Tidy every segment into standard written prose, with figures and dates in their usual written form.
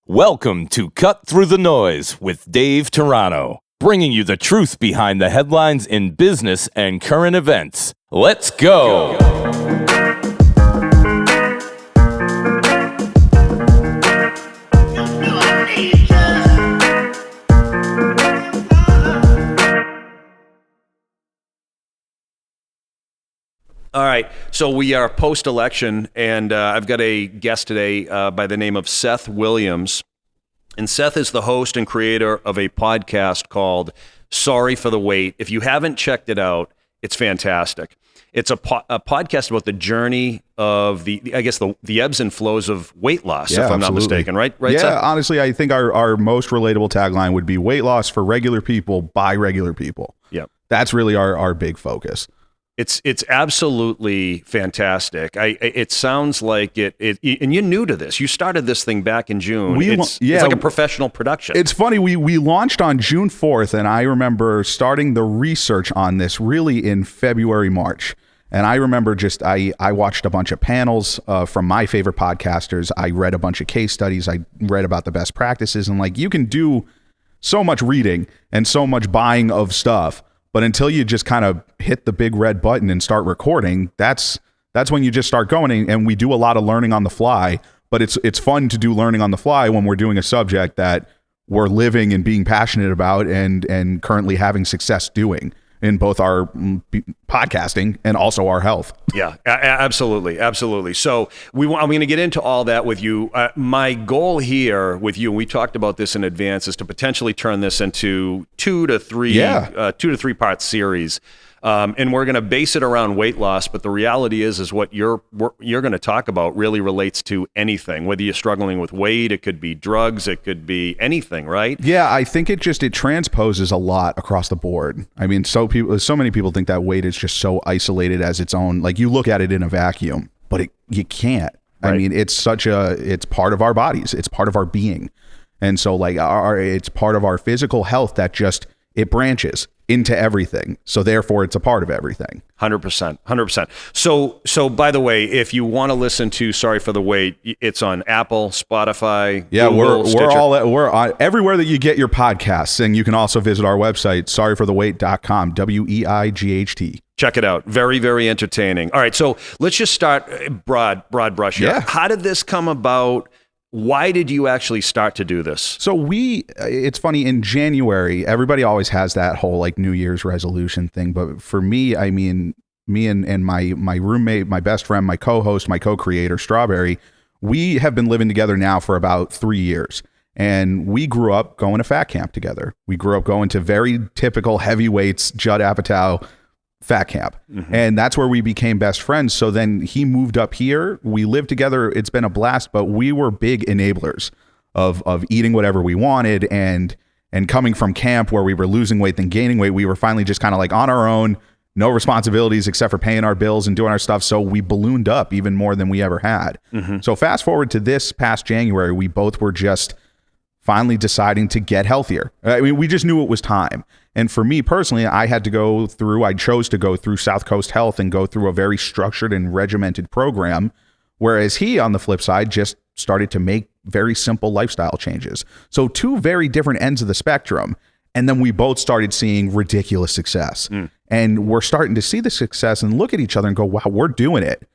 Welcome to Cut Through the Noise with Dave Toronto, bringing you the truth behind the headlines in business and current events. Let's go! All right, so we are post-election, and I've got a guest today by the name of Seth Williams. And Seth is the host and creator of a podcast called Sorry for the Wait. If you haven't checked it out, it's fantastic. It's a podcast about the journey of the ebbs and flows of weight loss, if I'm not mistaken, right? Yeah, Seth? honestly, I think our most relatable tagline would be weight loss for regular people by regular people. Yeah. That's really our big focus. It's absolutely fantastic. It sounds like it, and you're new to this. You started this thing back in June. It's like a professional production. It's funny. We launched on June 4th, and I remember starting the research on this really in February, March. And I remember I watched a bunch of panels from my favorite podcasters. I read a bunch of case studies. I read about the best practices, and you can do so much reading and so much buying of stuff. But until you just kind of hit the big red button and start recording, that's when you just start going. And we do a lot of learning on the fly, but it's fun to do learning on the fly when we're doing a subject that we're living and being passionate about and currently having success doing in both our podcasting and also our health. Yeah, absolutely. So I'm going to get into all that with you. My goal here with you, and we talked about this in advance, is to potentially turn this into two to three part series. And we're going to base it around weight loss, but the reality is what you're going to talk about really relates to anything. Whether you're struggling with weight, it could be drugs, it could be anything, right? Yeah, I think it transposes a lot across the board. I mean, so many people think that weight is just so isolated as its own. Like, you look at it in a vacuum, but you can't. Right. I mean, it's part of our bodies. It's part of our being. And so it's part of our physical health that it branches into everything. So therefore it's a part of everything. 100%. So by the way, if you want to listen to Sorry for the Wait, it's on Apple, Spotify, Google, we're on everywhere that you get your podcasts. And you can also visit our website, sorryforthewait.com, WEIGHT. Check it out. Very, very entertaining. All right. So let's just start broad brush here. Yeah. How did this come about? Why did you actually start to do this? So it's funny, in January, everybody always has that whole New Year's resolution thing. But for me, I mean, me and my roommate, my best friend, my co-host, my co-creator, Strawberry, we have been living together now for about 3 years. And we grew up going to fat camp together. We grew up going to very typical heavyweights, Judd Apatow fat camp. Mm-hmm. And that's where we became best friends. So then he moved up here. We lived together. It's been a blast, but we were big enablers of eating whatever we wanted. And coming from camp where we were losing weight then gaining weight, we were finally just kind of on our own, no responsibilities except for paying our bills and doing our stuff. So we ballooned up even more than we ever had. Mm-hmm. So fast forward to this past January, we both were just finally deciding to get healthier. I mean, we just knew it was time. And for me personally, I chose to go through South Coast Health and go through a very structured and regimented program. Whereas he, on the flip side, just started to make very simple lifestyle changes. So two very different ends of the spectrum. And then we both started seeing ridiculous success. And we're starting to see the success and look at each other and go, wow, we're doing it.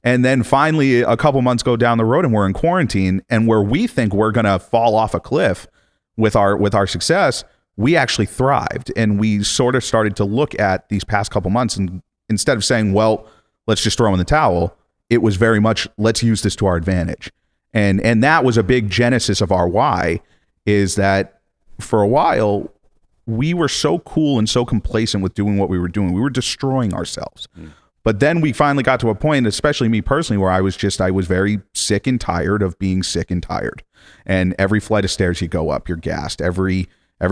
And then finally, a couple months go down the road and we're in quarantine, and where we think we're going to fall off a cliff with our success, we actually thrived. And we sort of started to look at these past couple months, and instead of saying, well, let's just throw in the towel, it was very much, let's use this to our advantage. And that was a big genesis of our why, is that for a while, we were so cool and so complacent with doing what we were doing. We were destroying ourselves. But then we finally got to a point, especially me personally, where I was very sick and tired of being sick and tired. And every flight of stairs you go up, you're gassed. Every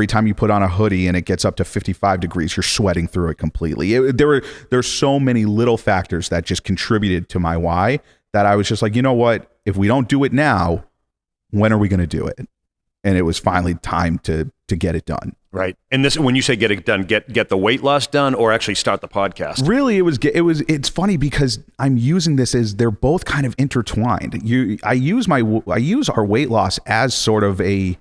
time you put on a hoodie and it gets up to 55 degrees, you're sweating through it completely. There's so many little factors that just contributed to my why, that I was just like, you know what? If we don't do it now, when are we going to do it? And it was finally time to get it done. Right. And this, when you say get it done, get the weight loss done, or actually start the podcast? Really, it's funny because I'm using this as they're both kind of intertwined. I use our weight loss as sort of a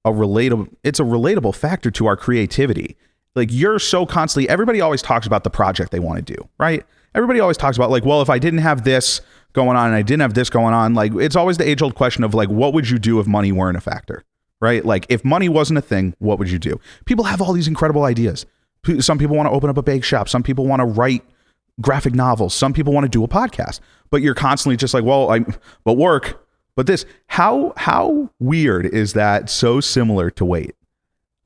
relatable factor to our creativity. Like, you're so constantly, everybody always talks about the project they want to do, right? Everybody always talks about, like, well, if I didn't have this going on and I didn't have this going on, like, it's always the age old question of, like, what would you do if money weren't a factor? Right? Like, if money wasn't a thing, what would you do? People have all these incredible ideas. Some people want to open up a bake shop. Some people want to write graphic novels. Some people want to do a podcast. But you're constantly just like, well, but work, but this. How weird is that? So similar to weight.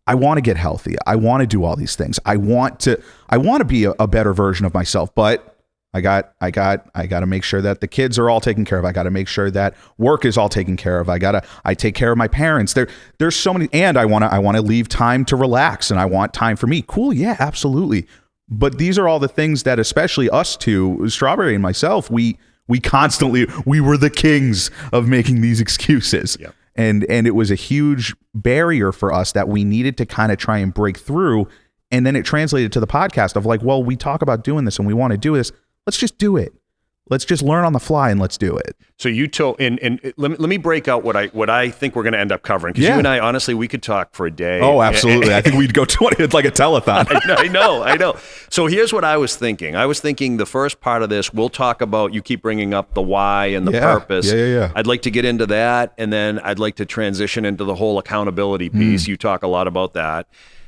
I want to get healthy. I want to do all these things. I want to be a better version of myself, but I got to make sure that the kids are all taken care of. I got to make sure that work is all taken care of. I take care of my parents. There's so many, and I want to leave time to relax, and I want time for me. Cool. Yeah, absolutely. But these are all the things that, especially us two, Strawberry and myself, we were the kings of making these excuses. Yep. And it was a huge barrier for us that we needed to kind of try and break through. And then it translated to the podcast of like, well, we talk about doing this and we want to do this. Let's just do it. Let's just learn on the fly and let's do it. So you told, and let me break out what I think we're going to end up covering, because you and I, honestly, we could talk for a day. Oh, absolutely. I think we'd go 20. It's like a telethon. I know. So here's what I was thinking. I was thinking the first part of this, we'll talk about, you keep bringing up the why and the purpose. Yeah. I'd like to get into that, and then I'd like to transition into the whole accountability piece. You talk a lot about that.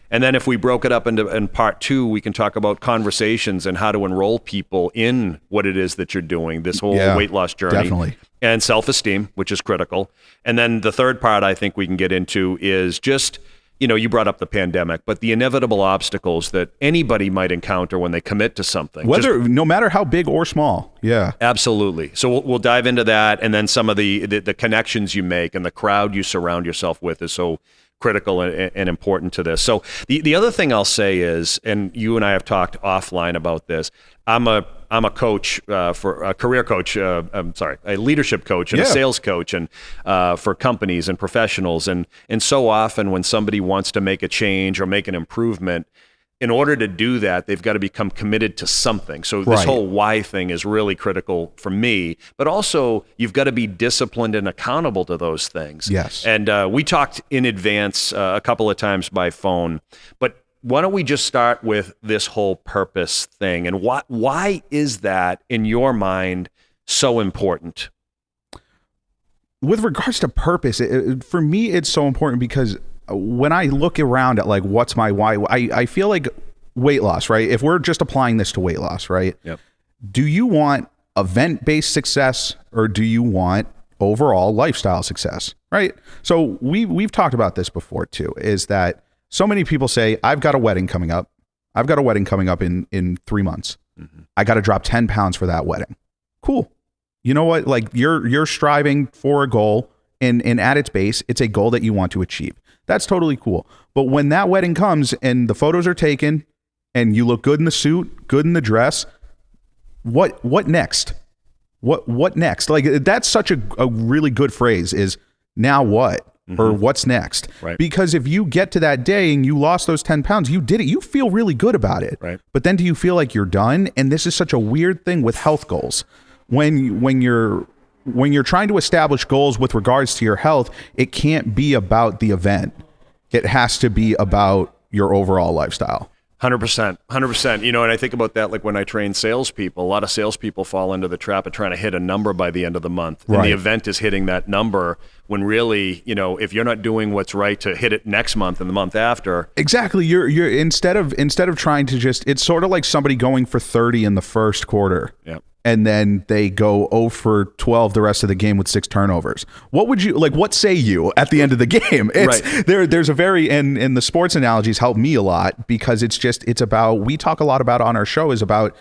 And then if we broke it up in part 2, we can talk about conversations and how to enroll people in what it is that you're doing, this whole weight loss journey. Definitely. And self-esteem, which is critical. And then the third part I think we can get into is just, you brought up the pandemic, but the inevitable obstacles that anybody might encounter when they commit to something. No matter how big or small. Yeah. Absolutely. So we'll dive into that, and then some of the connections you make and the crowd you surround yourself with is so critical and important to this. So the other thing I'll say is, and you and I have talked offline about this, I'm a coach for a career coach, a leadership coach and a sales coach, and for companies and professionals. And so often when somebody wants to make a change or make an improvement, in order to do that, they've got to become committed to something. So this whole why thing is really critical for me, but also you've got to be disciplined and accountable to those things. Yes. And we talked in advance a couple of times by phone, but why don't we just start with this whole purpose thing, and why is that in your mind so important? With regards to purpose, for me, it's so important because when I look around at like, what's my why, I feel like weight loss, right? If we're just applying this to weight loss, right? Yep. Do you want event-based success, or do you want overall lifestyle success, right? So we've talked about this before too, is that so many people say, I've got a wedding coming up. I've got a wedding coming up in 3 months. Mm-hmm. I got to drop 10 pounds for that wedding. Cool. You know what? Like, you're striving for a goal, and at its base, it's a goal that you want to achieve. That's totally cool. But when that wedding comes and the photos are taken and you look good in the suit, good in the dress, what next? What next? Like, that's such a really good phrase, is now what? Mm-hmm. Or what's next? Right. Because if you get to that day and you lost those 10 pounds, you did it. You feel really good about it. Right. But then do you feel like you're done? And this is such a weird thing with health goals. When you're trying to establish goals with regards to your health, it can't be about the event. It has to be about your overall lifestyle. 100%. And I think about that, like when I train salespeople, a lot of salespeople fall into the trap of trying to hit a number by the end of the month. And the event is hitting that number, when really, if you're not doing what's right to hit it next month and the month after. Exactly. You're instead of trying to it's sort of like somebody going for 30 in the first quarter. Yep. And then they go 0 for 12 the rest of the game with 6 turnovers. What would you like? What say you at the end of the game? There's a very, and the sports analogies help me a lot, because it's about, we talk a lot about on our show, is about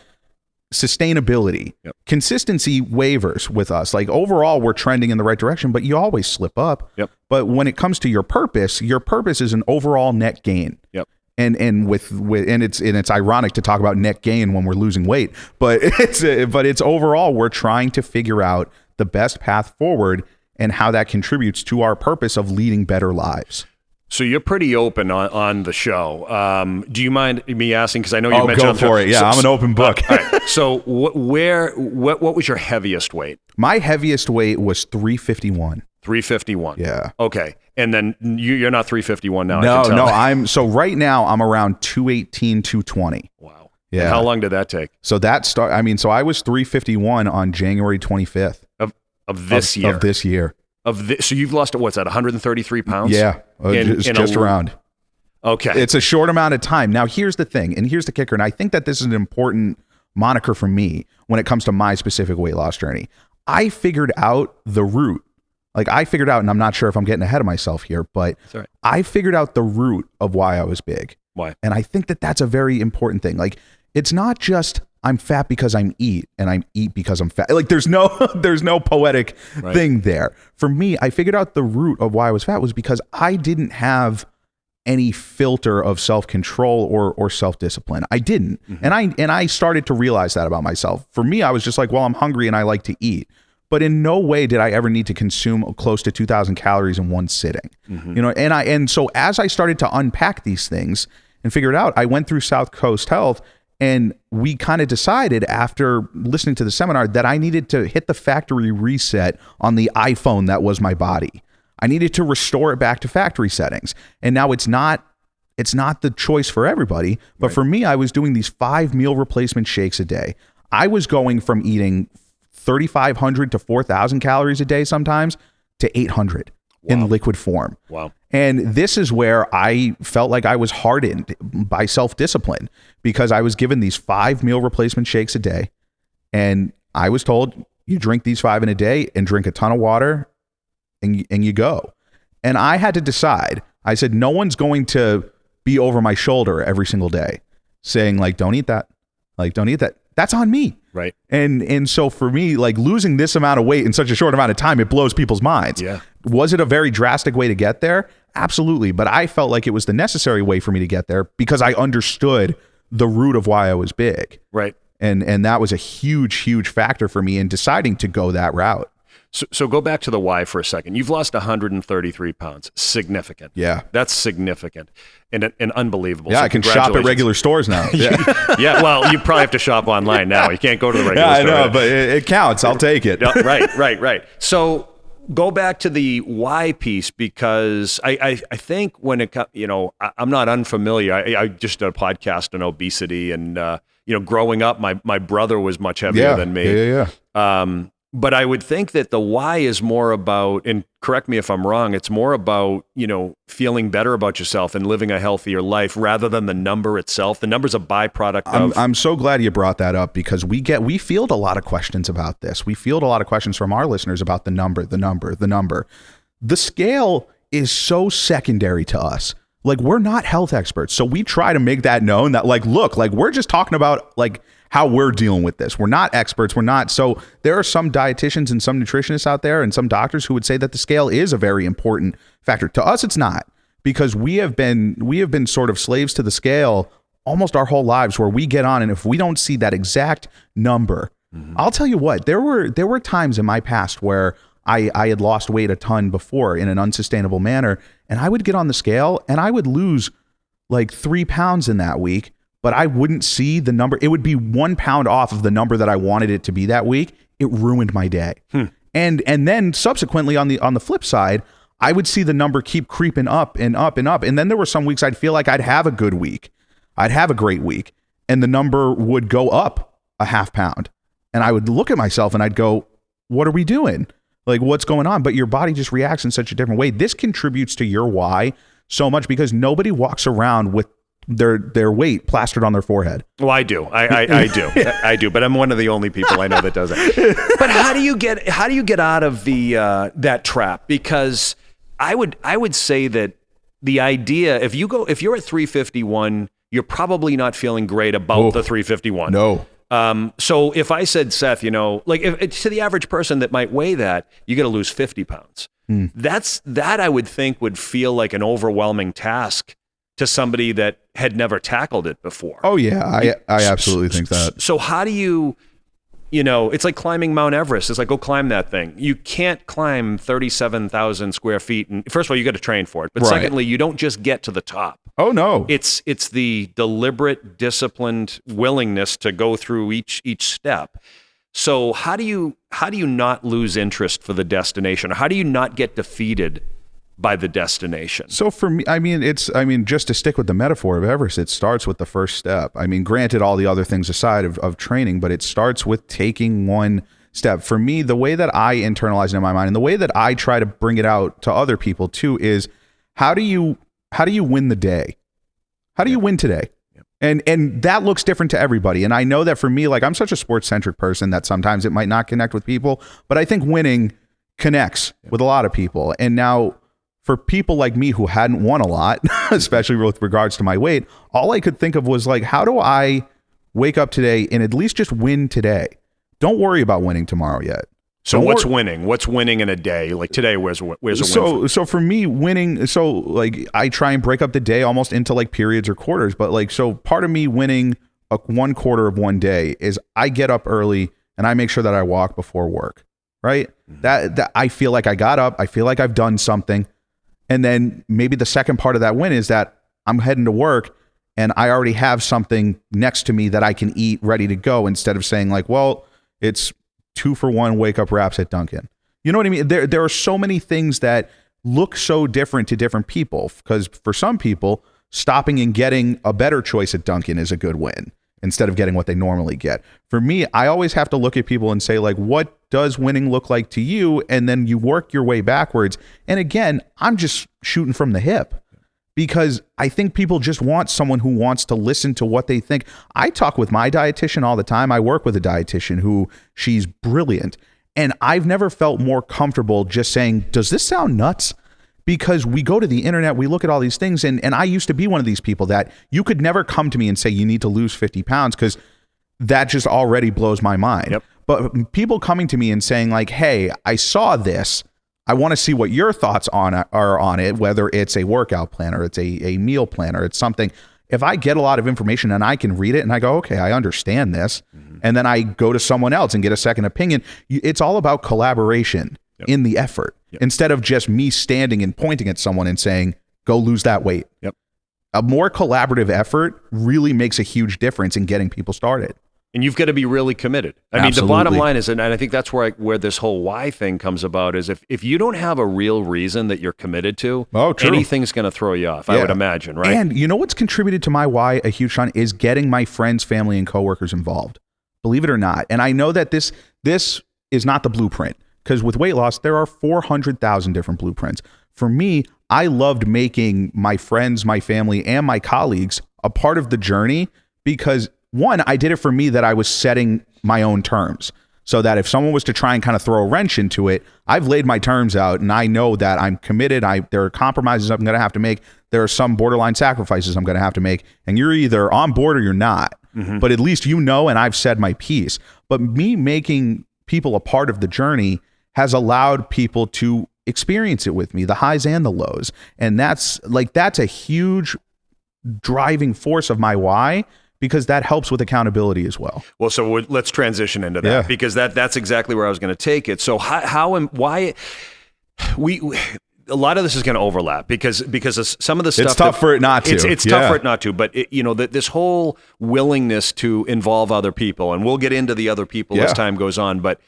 sustainability. Yep. Consistency wavers with us. Like, overall, we're trending in the right direction, but you always slip up. Yep. But when it comes to your purpose is an overall net gain. Yep. And it's ironic to talk about net gain when we're losing weight, but it's overall, we're trying to figure out the best path forward and how that contributes to our purpose of leading better lives. So you're pretty open on the show. Do you mind me asking? Because I know you mentioned. Go for it. Yeah, I'm an open book. All right. So what was your heaviest weight? My heaviest weight was 351. 351. Yeah. Okay. And then you're not 351 now. No. So right now I'm around 218, 220. Wow. Yeah. And how long did that take? So so I was 351 on January 25th of this year. Of this year. So you've lost, what's that, 133 pounds? Yeah, just around. Okay. It's a short amount of time. Now, here's the thing, and here's the kicker, and I think that this is an important moniker for me when it comes to my specific weight loss journey. I figured out the root. And I'm not sure if I'm getting ahead of myself here, but right. I figured out the root of why I was big. Why? And I think that that's a very important thing. Like, it's not just I'm fat because I'm eat and I'm eat because I'm fat. Like there's no poetic thing there. For me, I figured out the root of why I was fat was because I didn't have any filter of self-control or self-discipline. I didn't. Mm-hmm. And I started to realize that about myself. For me, I was just like, well, I'm hungry and I like to eat. But in no way did I ever need to consume close to 2,000 calories in one sitting. Mm-hmm. And so as I started to unpack these things and figure it out, I went through South Coast Health. And we kind of decided after listening to the seminar that I needed to hit the factory reset on the iPhone that was my body. I needed to restore it back to factory settings. And now it's not the choice for everybody, but for me, I was doing these 5 meal replacement shakes a day. I was going from eating 3,500 to 4,000 calories a day sometimes to 800 in liquid form. Wow. And this is where I felt like I was hardened by self-discipline because I was given these 5 meal replacement shakes a day. And I was told, you drink these 5 in a day and drink a ton of water and you go. And I had to decide. I said, no one's going to be over my shoulder every single day saying like, don't eat that. Like, don't eat that. That's on me. Right. And so for me, like losing this amount of weight in such a short amount of time, it blows people's minds. Yeah. Was it a very drastic way to get there? Absolutely. But I felt like it was the necessary way for me to get there because I understood the root of why I was big. Right. And that was a huge, huge factor for me in deciding to go that route. So go back to the why for a second. You've lost 133 pounds. Significant. Yeah. That's significant and unbelievable. Yeah, so I can shop at regular stores now. Yeah. Yeah, well, you probably have to shop online now. You can't go to the regular store. Yeah, I know, but it counts. I'll take it. Right. So go back to the why piece because I think when it comes, I'm not unfamiliar. I just did a podcast on obesity and, growing up, my brother was much heavier than me. Yeah. But I would think that the why is more about, and correct me if I'm wrong, it's more about, feeling better about yourself and living a healthier life rather than the number itself. The number's a byproduct of... I'm so glad you brought that up because we field a lot of questions about this. We field a lot of questions from our listeners about the number. The scale is so secondary to us. Like, we're not health experts. So we try to make that known that look, we're just talking about how we're dealing with this. We're not experts. So there are some dietitians and some nutritionists out there and some doctors who would say that the scale is a very important factor. To us, it's not because we have been sort of slaves to the scale almost our whole lives where we get on. And if we don't see that exact number, I'll tell you what, there were times in my past where I had lost weight a ton before in an unsustainable manner. And I would get on the scale and I would lose 3 pounds in that week. But I wouldn't see the number. It would be 1 pound off of the number that I wanted it to be that week. It ruined my day. And then subsequently on the flip side, I would see the number keep creeping up and up and up. And then there were some weeks I'd feel like I'd have a good week. I'd have a great week. And the number would go up a half pound. And I would look at myself and I'd go, what are we doing? What's going on? But your body just reacts in such a different way. This contributes to your why so much because nobody walks around with their weight plastered on their forehead. Well, I do. I do. I do. But I'm one of the only people I know that does it. But how do you get out of the that trap? Because I would say that the idea, if you're at 351, you're probably not feeling great about the 351. No. So if I said, Seth, if to the average person that might weigh that, you got to lose 50 pounds. That I would think would feel like an overwhelming task to somebody that had never tackled it before. Oh yeah, I absolutely think that. So how do you it's like climbing Mount Everest. It's like, go climb that thing. You can't climb 37,000 square feet. And first of all, you got to train for it. But secondly, you don't just get to the top. Oh no. It's the deliberate, disciplined willingness to go through each step. So how do you not lose interest for the destination? Or how do you not get defeated by the destination? So for me, just to stick with the metaphor of Everest, it starts with the first step. I mean, granted, all the other things aside of training, but it starts with taking one step. For me, the way that I internalize it in my mind and the way that I try to bring it out to other people too is how do you win the day? How do you win today? And that looks different to everybody. And I know that for me, like, I'm such a sports-centric person that sometimes it might not connect with people, but I think winning connects with a lot of people. And now for people like me who hadn't won a lot, especially with regards to my weight, all I could think of was like, how do I wake up today and at least just win today? Don't worry about winning tomorrow yet. So what's winning? What's winning in a day? Like today, where's a win? So for me, winning, so like I try and break up the day almost into like periods or quarters. But like, so part of me winning a 1/4 of one day is I get up early and I make sure that I walk before work, right? Mm-hmm. That I feel like I got up, I feel like I've done something. And then maybe the second part of that win is that I'm heading to work and I already have something next to me that I can eat ready to go, instead of saying like, well, it's 2-for-1 wake up wraps at Dunkin'. You know what I mean? There are so many things that look so different to different people, because for some people, stopping and getting a better choice at Dunkin' is a good win instead of getting what they normally get. For me, I always have to look at people and say like, what does winning look like to you? And then you work your way backwards. And again, I'm just shooting from the hip, because I think people just want someone who wants to listen to what they think. I talk with my dietitian all the time. I work with a dietitian who, she's brilliant. And I've never felt more comfortable just saying, does this sound nuts? Because we go to the internet, we look at all these things. And I used to be one of these people that you could never come to me and say, you need to lose 50 pounds, because that just already blows my mind. Yep. But people coming to me and saying like, hey, I saw this, I want to see what your thoughts are on it, whether it's a workout plan or it's a meal plan or it's something. If I get a lot of information and I can read it and I go, okay, I understand this, and then I go to someone else and get a second opinion, it's all about collaboration in the effort, instead of just me standing and pointing at someone and saying, go lose that weight. A more collaborative effort really makes a huge difference in getting people started. And you've got to be really committed. I mean, the bottom line is, and I think that's where this whole why thing comes about, is if you don't have a real reason that you're committed to, anything's going to throw you off, I would imagine, right? And you know what's contributed to my why a huge ton is getting my friends, family, and coworkers involved. Believe it or not. And I know that this is not the blueprint, because with weight loss, there are 400,000 different blueprints. For me, I loved making my friends, my family, and my colleagues a part of the journey, because one, I did it for me, that I was setting my own terms, so that if someone was to try and kind of throw a wrench into it, I've laid my terms out and I know that I'm committed. There are compromises I'm going to have to make. There are some borderline sacrifices I'm going to have to make, and you're either on board or you're not. Mm-hmm. But at least you know, and I've said my piece. But me making people a part of the journey has allowed people to experience it with me, the highs and the lows. And that's a huge driving force of my why, because that helps with accountability as well. Well, so let's transition into that, because that's exactly where I was going to take it. So how and why a lot of this is going to overlap, because some of the stuff, it's tough for it not to. It's tough for it not to. But this whole willingness to involve other people, and we'll get into the other people as time goes on, but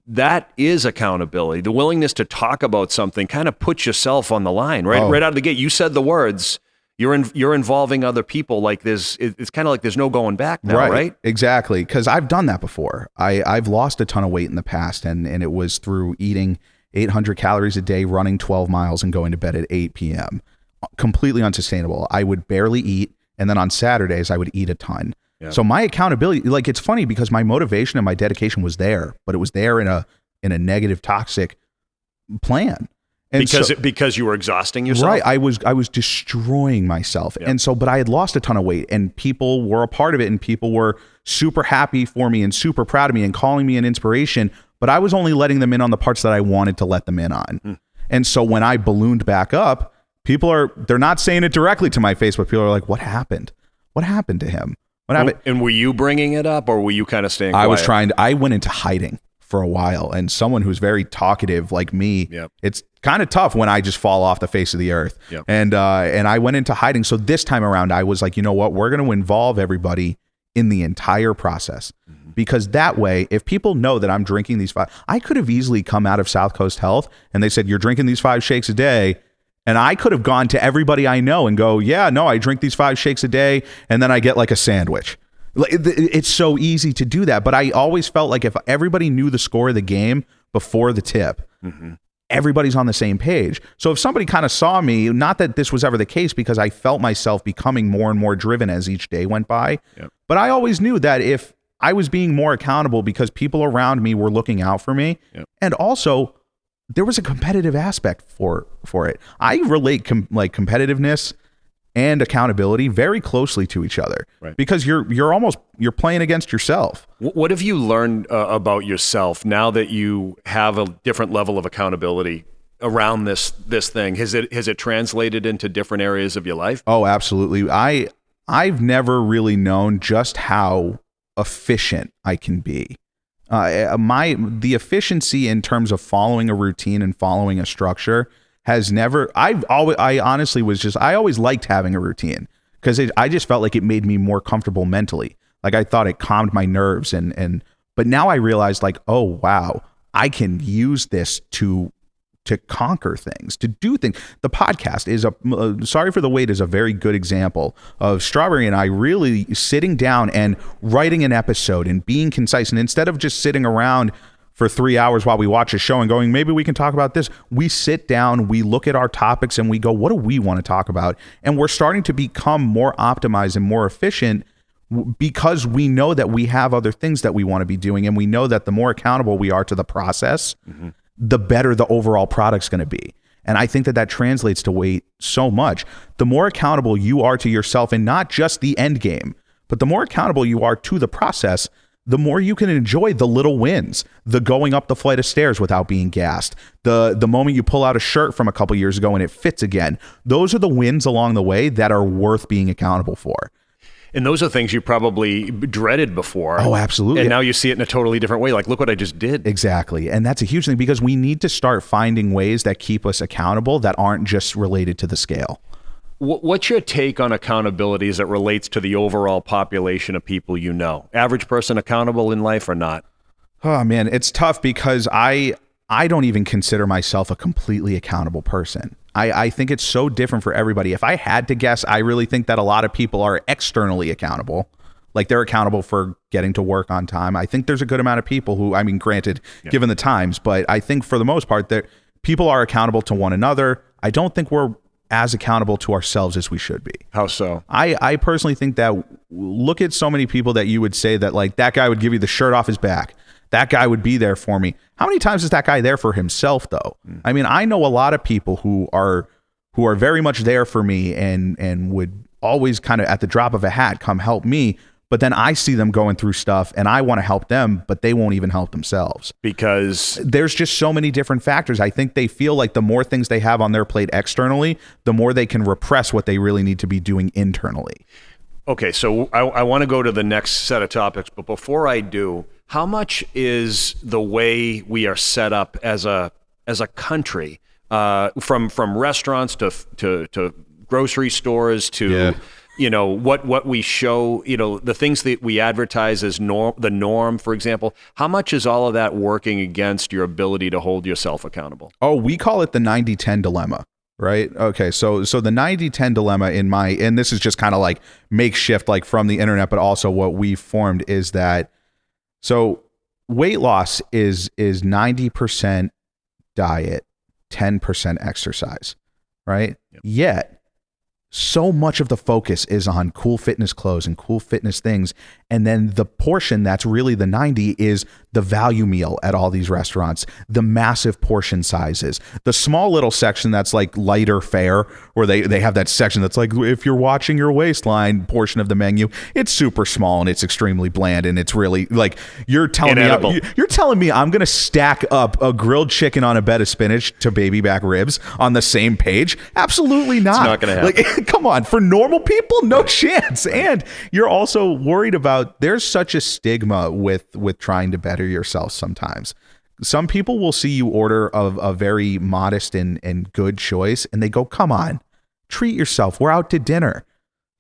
that is accountability. The willingness to talk about something kind of puts yourself on the line, right? Right out of the gate. You said the words. You're involving other people. Like it's kind of like there's no going back now, right? Exactly. Because I've done that before. I've lost a ton of weight in the past, and it was through eating 800 calories a day, running 12 miles, and going to bed at 8 p.m. Completely unsustainable. I would barely eat, and then on Saturdays I would eat a ton. Yeah. So my accountability, like, it's funny because my motivation and my dedication was there, but it was there in a negative, toxic plan. And because you were exhausting yourself? Right. I was destroying myself. Yep. And so, but I had lost a ton of weight, and people were a part of it, and people were super happy for me and super proud of me and calling me an inspiration, but I was only letting them in on the parts that I wanted to let them in on. Mm. And so when I ballooned back up, they're not saying it directly to my face, but people are like, what happened? What happened to him? And were you bringing it up, or were you kind of staying quiet? I went into hiding for a while, and someone who's very talkative like me, it's kind of tough when I just fall off the face of the earth. And I went into hiding. So this time around, I was like, you know what? We're going to involve everybody in the entire process. Because that way, if people know that I'm drinking these 5, I could have easily come out of South Coast Health and they said, you're drinking these 5 shakes a day. And I could have gone to everybody I know and go, yeah, no, I drink these 5 shakes a day. And then I get like a sandwich. It's so easy to do that. But I always felt like if everybody knew the score of the game before the tip, everybody's on the same page. So if somebody kind of saw me, not that this was ever the case, because I felt myself becoming more and more driven as each day went by. But I always knew that if I was being more accountable because people around me were looking out for me, and also there was a competitive aspect for it. I relate competitiveness and accountability very closely to each other, because you're playing against yourself. What have you learned about yourself now that you have a different level of accountability around this thing? Has it translated into different areas of your life? Oh, absolutely. I've never really known just how efficient I can be. The efficiency in terms of following a routine and following a structure has never. I always liked having a routine because I just felt like it made me more comfortable mentally. Like I thought it calmed my nerves, but now I realized like, oh wow, I can use this to conquer things, to do things. The podcast is Sorry for the Wait is a very good example of Strawberry and I really sitting down and writing an episode and being concise. And instead of just sitting around for 3 hours while we watch a show and going, maybe we can talk about this, we sit down, we look at our topics and we go, what do we want to talk about? And we're starting to become more optimized and more efficient because we know that we have other things that we want to be doing. And we know that the more accountable we are to the process, the better the overall product's going to be. And I think that translates to weight so much. The more accountable you are to yourself, and not just the end game, but the more accountable you are to the process, the more you can enjoy the little wins, the going up the flight of stairs without being gassed, the moment you pull out a shirt from a couple years ago and it fits again. Those are the wins along the way that are worth being accountable for. And those are things you probably dreaded before. Oh, absolutely. And now you see it in a totally different way. Like, look what I just did. Exactly. And that's a huge thing because we need to start finding ways that keep us accountable that aren't just related to the scale. What's your take on accountability as it relates to the overall population of people you know? Average person accountable in life or not? Oh, man, it's tough because I don't even consider myself a completely accountable person. I think it's so different for everybody. If I had to guess, I really think that a lot of people are externally accountable. Like they're accountable for getting to work on time. I think there's a good amount of people who, I mean, granted, given the times, but I think for the most part that people are accountable to one another. I don't think we're as accountable to ourselves as we should be. How so? I personally think that look at so many people that you would say that like that guy would give you the shirt off his back. That guy would be there for me. How many times is that guy there for himself though? I mean, I know a lot of people who are very much there for me and would always kind of at the drop of a hat come help me. But then I see them going through stuff and I want to help them, but they won't even help themselves. Because there's just so many different factors. I think they feel like the more things they have on their plate externally, the more they can repress what they really need to be doing internally. Okay, so I want to go to the next set of topics, but before I do, how much is the way we are set up as a country, from restaurants to grocery stores to you know what we show, you know, the things that we advertise as the norm, for example, how much is all of that working against your ability to hold yourself accountable? Oh, we call it the 90-10 dilemma. Right. Okay. So the 90-10 dilemma and this is just kind of like makeshift, like from the internet, but also what we formed is that, so weight loss is 90% diet, 10% exercise, right? Yep. Yet so much of the focus is on cool fitness clothes and cool fitness things. And then the portion that's really the 90 is the value meal at all these restaurants, the massive portion sizes, the small little section that's like lighter fare, where they have that section that's like, if you're watching your waistline portion of the menu, it's super small and it's extremely bland. And it's really like, you're telling me I'm going to stack up a grilled chicken on a bed of spinach to baby back ribs on the same page? Absolutely not. It's not going to happen. come on, for normal people, no chance. And you're also worried about, there's such a stigma with trying to better yourself sometimes. Some people will see you order a very modest and good choice, and they go, come on, treat yourself. We're out to dinner.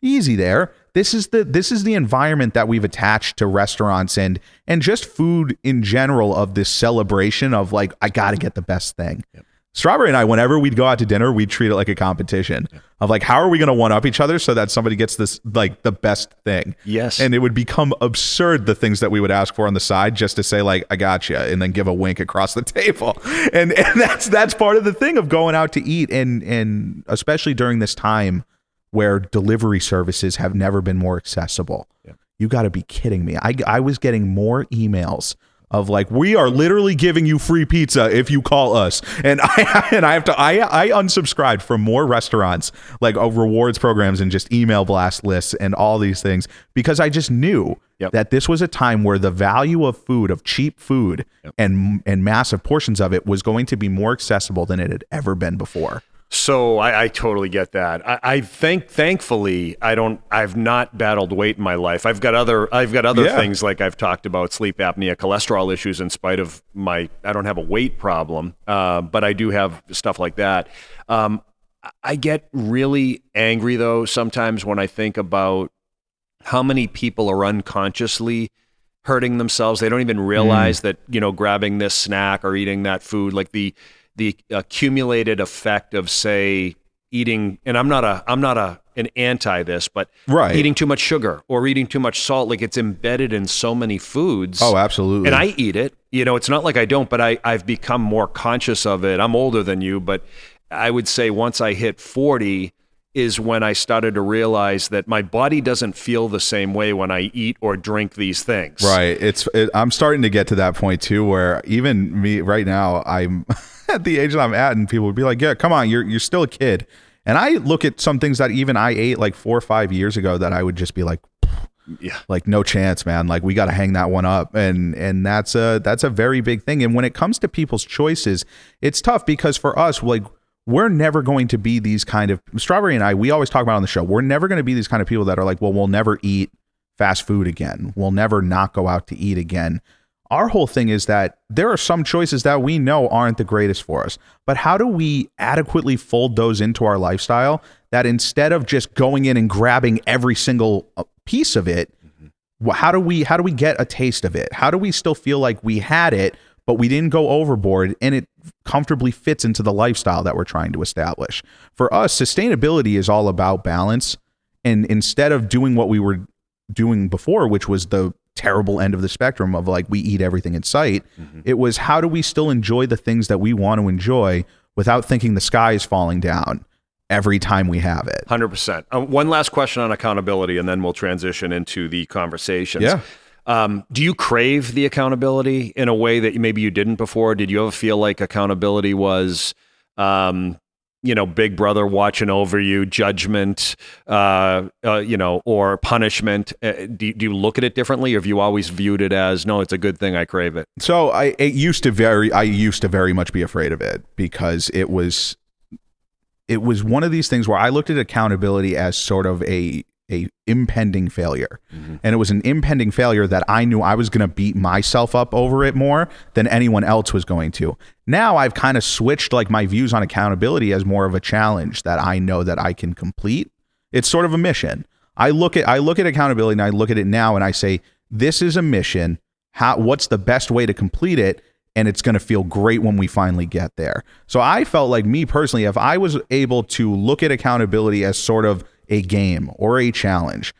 Easy there. This is the environment that we've attached to restaurants and just food in general, of this celebration of like, I got to get the best thing. Yep. Strawberry and I, whenever we'd go out to dinner, we'd treat it like a competition of like, how are we going to one up each other so that somebody gets this, like, the best thing? Yes. And it would become absurd, the things that we would ask for on the side, just to say like, I got you, and then give a wink across the table. And that's part of the thing of going out to eat. And especially during this time where delivery services have never been more accessible. Yeah. You got to be kidding me. I was getting more emails of like, we are literally giving you free pizza if you call us. And I unsubscribed from more restaurants, like rewards programs and just email blast lists and all these things, because I just knew that this was a time where the value of food, of cheap food and massive portions of it, was going to be more accessible than it had ever been before. So I totally get that. I think, thankfully, I've not battled weight in my life. I've got other things, like I've talked about, sleep apnea, cholesterol issues, in spite of I don't have a weight problem, but I do have stuff like that. I get really angry though sometimes when I think about how many people are unconsciously hurting themselves. They don't even realize that, grabbing this snack or eating that food, like the accumulated effect of, say, eating, and I'm not an anti this, but eating too much sugar or eating too much salt, like it's embedded in so many foods. Oh, absolutely. And I eat it. It's not like I don't, but I've become more conscious of it. I'm older than you, but I would say once I hit 40 is when I started to realize that my body doesn't feel the same way when I eat or drink these things. Right. I'm starting to get to that point too, where even me right now, I'm at the age that I'm at, and people would be like, yeah, come on, you're still a kid. And I look at some things that even I ate like 4 or 5 years ago that I would just be like, like, no chance, man. Like, we got to hang that one up. And that's a very big thing. And when it comes to people's choices, it's tough, because for us, like, we're never going to be these kind of, Strawberry and I, we always talk about on the show, we're never going to be these kind of people that are like, well, we'll never eat fast food again. We'll never not go out to eat again. Our whole thing is that there are some choices that we know aren't the greatest for us, but how do we adequately fold those into our lifestyle that instead of just going in and grabbing every single piece of it, how do we get a taste of it? How do we still feel like we had it, but we didn't go overboard and it comfortably fits into the lifestyle that we're trying to establish? For us, sustainability is all about balance. And instead of doing what we were doing before, which was the terrible end of the spectrum of like, we eat everything in sight, it was, how do we still enjoy the things that we want to enjoy without thinking the sky is falling down every time we have it? 100%. One last question on accountability, and then we'll transition into the conversations. Yeah. Do you crave the accountability in a way that maybe you didn't before? Did you ever feel like accountability was, Big Brother watching over you, judgment, or punishment? Do you look at it differently, or have you always viewed it as, no, it's a good thing, I crave it? So I used to very much be afraid of it, because it was one of these things where I looked at accountability as sort of a impending failure. And it was an impending failure that I knew I was going to beat myself up over it more than anyone else was going to. Now I've kind of switched like my views on accountability as more of a challenge that I know that I can complete. It's sort of a mission. I look at accountability, and I look at it now and I say, this is a mission. What's the best way to complete it? And it's going to feel great when we finally get there. So I felt like, me personally, if I was able to look at accountability as sort of a game or a challenge,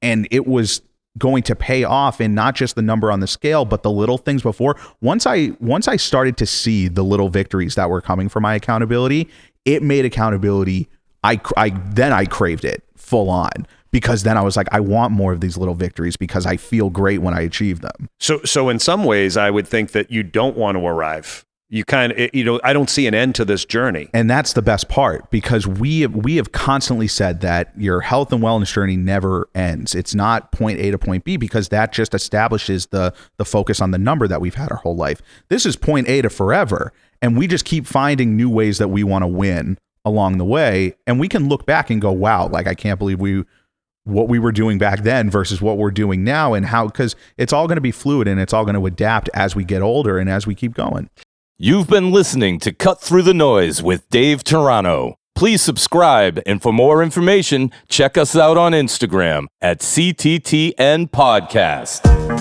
and it was going to pay off in not just the number on the scale, but the little things before, once I started to see the little victories that were coming from my accountability, it made accountability, I craved it full on, because then I was like, I want more of these little victories because I feel great when I achieve them. So in some ways, I would think that you don't want to arrive. You kind of, I don't see an end to this journey. And that's the best part, because we have constantly said that your health and wellness journey never ends. It's not point A to point B, because that just establishes the focus on the number that we've had our whole life. This is point A to forever. And we just keep finding new ways that we want to win along the way. And we can look back and go, wow, like I can't believe what we were doing back then versus what we're doing now, and how, because it's all going to be fluid and it's all going to adapt as we get older and as we keep going. You've been listening to Cut Through the Noise with Dave Toronto. Please subscribe, and for more information, check us out on Instagram at CTTN Podcast.